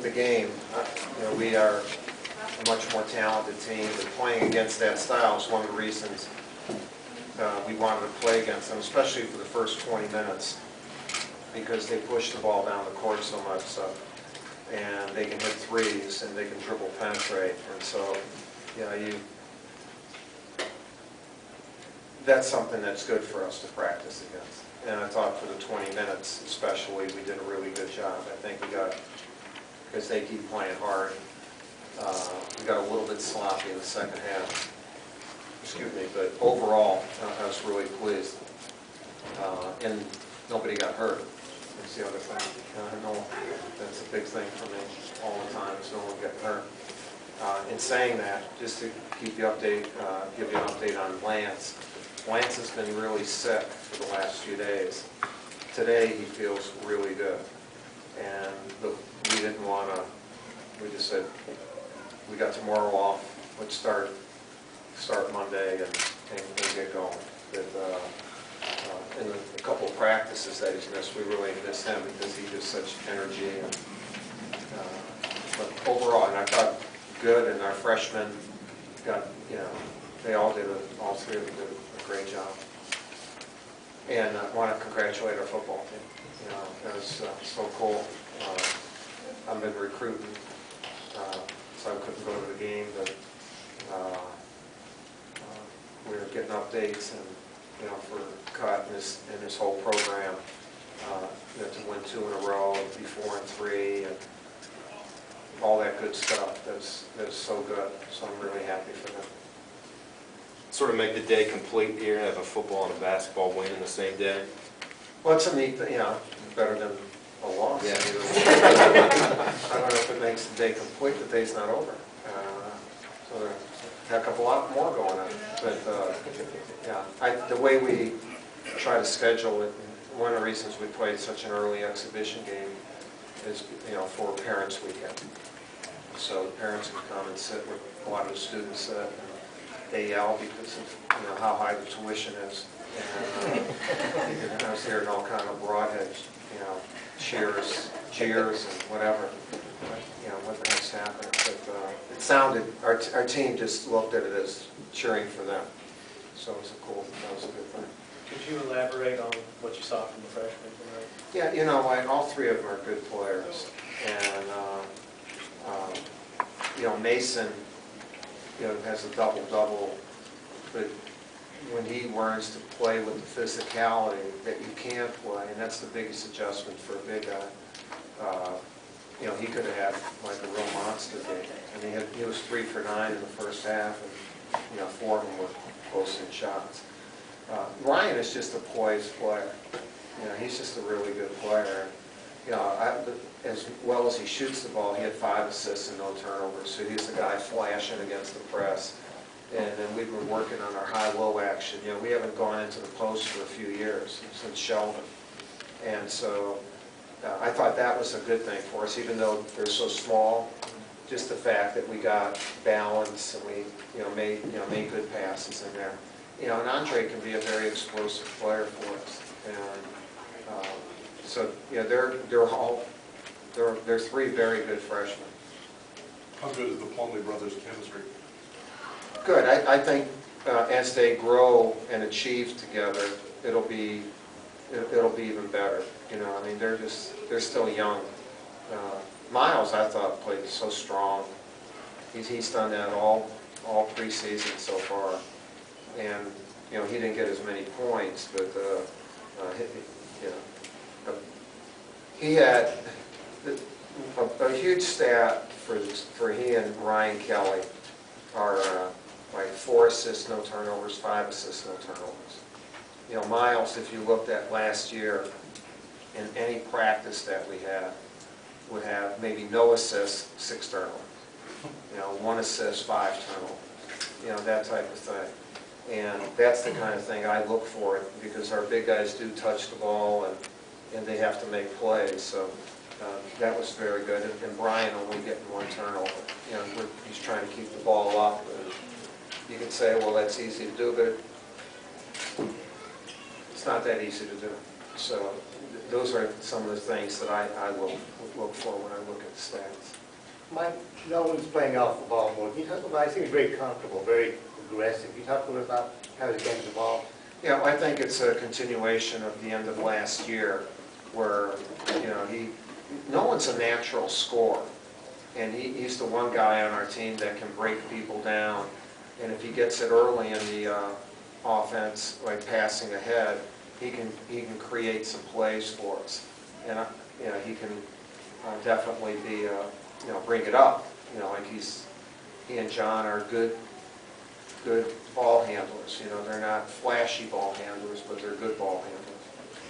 with the game, we are a much more talented team, but playing against that style is one of the reasons we wanted to play against them, especially for the first 20 minutes, because they push the ball down the court so much, and they can hit threes, and they can dribble penetrate, and so, that's something that's good for us to practice against. And I thought for the 20 minutes especially, we did a really good job. I think we got, because they keep playing hard, we got a little bit sloppy in the second half. Excuse me, but overall, I was really pleased. And nobody got hurt. That's the other thing. I know that's a big thing for me all the time, is no one getting hurt. In saying that, just to keep you update, give you an update on Lance. Lance has been really sick for the last few days. Today he feels really good, and we didn't want to. We just said we got tomorrow off. Let's start Monday and get going. But, in a couple of practices that he's missed, we really miss him because he gives such energy. And, but overall, and I thought good, and our freshmen got, they all three of them did a great job. And I want to congratulate our football team. It was so cool. I've been recruiting, so I couldn't go to the game, but we were getting updates, and for Cut and his whole program, to win 2 in a row, be 4 and 3, and all that good stuff. That's so good. So I'm really happy for them. Sort of make the day complete here, have a football and a basketball win in the same day. Well, it's a neat thing, better than a loss. Yeah. I don't know if it makes the day complete. The day's not over. So there have a lot more going on. But the way we try to schedule it, one of the reasons we played such an early exhibition game is, for Parents Weekend. So the parents can come and sit with a lot of the students. They yell because of how high the tuition is, and I was hearing all kind of broadheads, cheers, and whatever. What the heck's happening? But it sounded, our team just looked at it as cheering for them. So it was that was a good thing. Could you elaborate on what you saw from the freshmen tonight? Yeah, all three of them are good players, and Mason, has a double-double, but when he learns to play with the physicality that you can play, and that's the biggest adjustment for a big guy. He could have had like a real monster game. I mean, he was 3 for 9 in the first half, and 4 of them were close-in shots. Ryan is just a poised player. He's just a really good player. As well as he shoots the ball, he had 5 assists and no turnovers. So he's the guy flashing against the press. And then we've been working on our high-low action. We haven't gone into the post for a few years, since Sheldon. And so I thought that was a good thing for us, even though they're so small. Just the fact that we got balance and we made good passes in there. And Andre can be a very explosive player for us. And so they're 3 very good freshmen. How good is the Plumlee brothers' chemistry? Good. I think as they grow and achieve together, it'll be even better. I mean, they're still young. Miles, I thought, played so strong. He's done that all preseason so far, and he didn't get as many points, but he had a huge stat for he and Ryan Kelly are like 4 assists, no turnovers, 5 assists, no turnovers. Miles, if you looked at last year, in any practice that we had, would have maybe no assists, 6 turnovers. 1 assist, 5 turnovers. That type of thing. And that's the kind of thing I look for, because our big guys do touch the ball and they have to make plays. So that was very good. And Brian only getting 1 turnover. He's trying to keep the ball up. You could say, well, that's easy to do, but it's not that easy to do. So those are some of the things that I look for when I look at the stats. Mike, no one's playing off the ball more. Can you talk about, I think he's very comfortable, very aggressive. Can you talk a little about how he's getting the ball? Yeah, I think it's a continuation of the end of last year where, no one's a natural scorer. And he's the one guy on our team that can break people down. And if he gets it early in the offense, like passing ahead, he can create some plays for us. And, he can definitely be, bring it up. Like he and John are good ball handlers. They're not flashy ball handlers, but they're good ball handlers.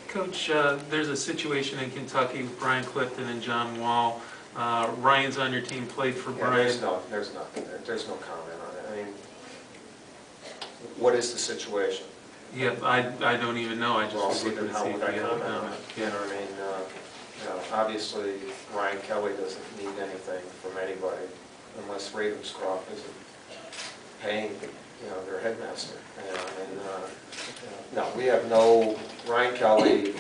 Coach, there's a situation in Kentucky with Brian Clifton and John Wall. Ryan's on your team, played for Yeah, Brian. there's nothing there. There's no comment on it. I mean, what is the situation? Yeah, I don't even know. I just Well, was see, looking then to see how if would I you had a comment on comment. it? You know what I mean? Obviously, Ryan Kelly doesn't need anything from anybody unless Ravenscroft isn't paying, their headmaster. No, we have no, Ryan Kelly,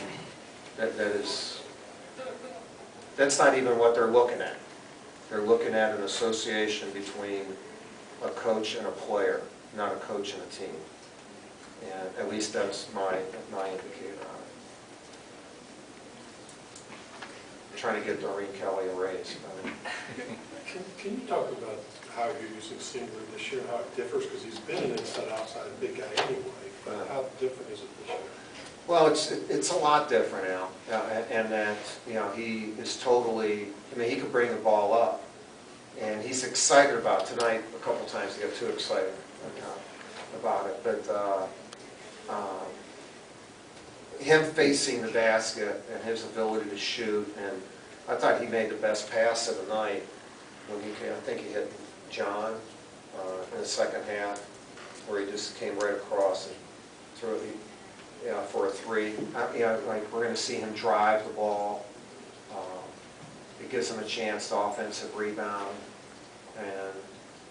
that's not even what they're looking at. They're looking at an association between a coach and a player, not a coach and a team. And at least that's my indicator on it. I'm trying to get Doreen Kelly a raise. Can you talk about how you're using Singler this year, how it differs? Because he's been an inside-outside big guy anyway, but how different is it this year? Well, it's a lot different now, and that, he is totally, he could bring the ball up, and he's excited about it. Tonight, a couple times he got too excited about it, but him facing the basket and his ability to shoot, and I thought he made the best pass of the night when I think he hit John in the second half, where he just came right across and threw it. For a three. Like we're going to see him drive the ball. It gives him a chance to offensive rebound. And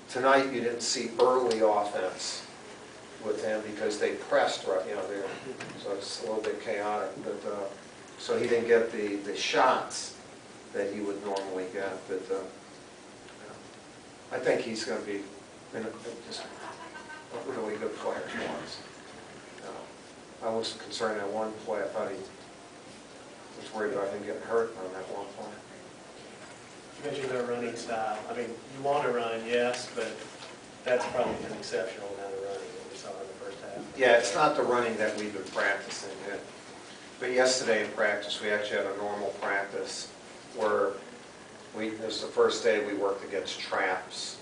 tonight you didn't see early offense with him because they pressed right, so it's a little bit chaotic. But so he didn't get the shots that he would normally get. But I think he's going to be just a really good player for us. I was concerned at one play. I thought he was worried about him getting hurt on that one play. You mentioned their running style. I mean, you want to run, yes, but that's probably an exceptional amount of running that we saw in the first half. Yeah, it's not the running that we've been practicing yet. But yesterday in practice, we actually had a normal practice where it was the first day we worked against traps,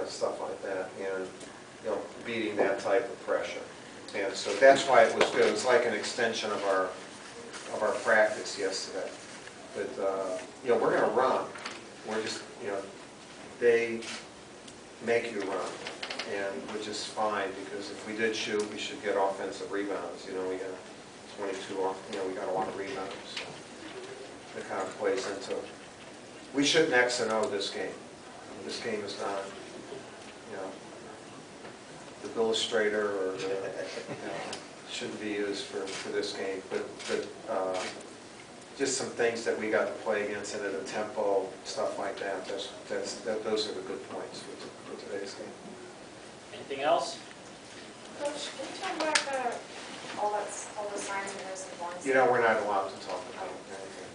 stuff like that, and beating that type of pressure. And so that's why it was good. It was like an extension of our practice yesterday. But we're going to run. We're just they make you run, and which is fine because if we did shoot, we should get offensive rebounds. We got 22 off. We got a lot of rebounds. So it kind of plays into it. We shouldn't X and O this game. This game is not. The illustrator or shouldn't be used for this game, but just some things that we got to play against and at a tempo, stuff like that. Those are the good points for today's game. Anything else? Coach, can you talk about all the signs and those ones? We're not allowed to talk about anything.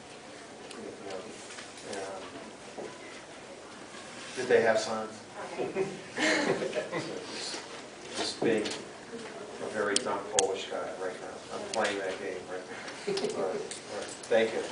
Did they have signs? Okay. Just being a very dumb Polish guy right now. I'm playing that game right now. All right. Thank you.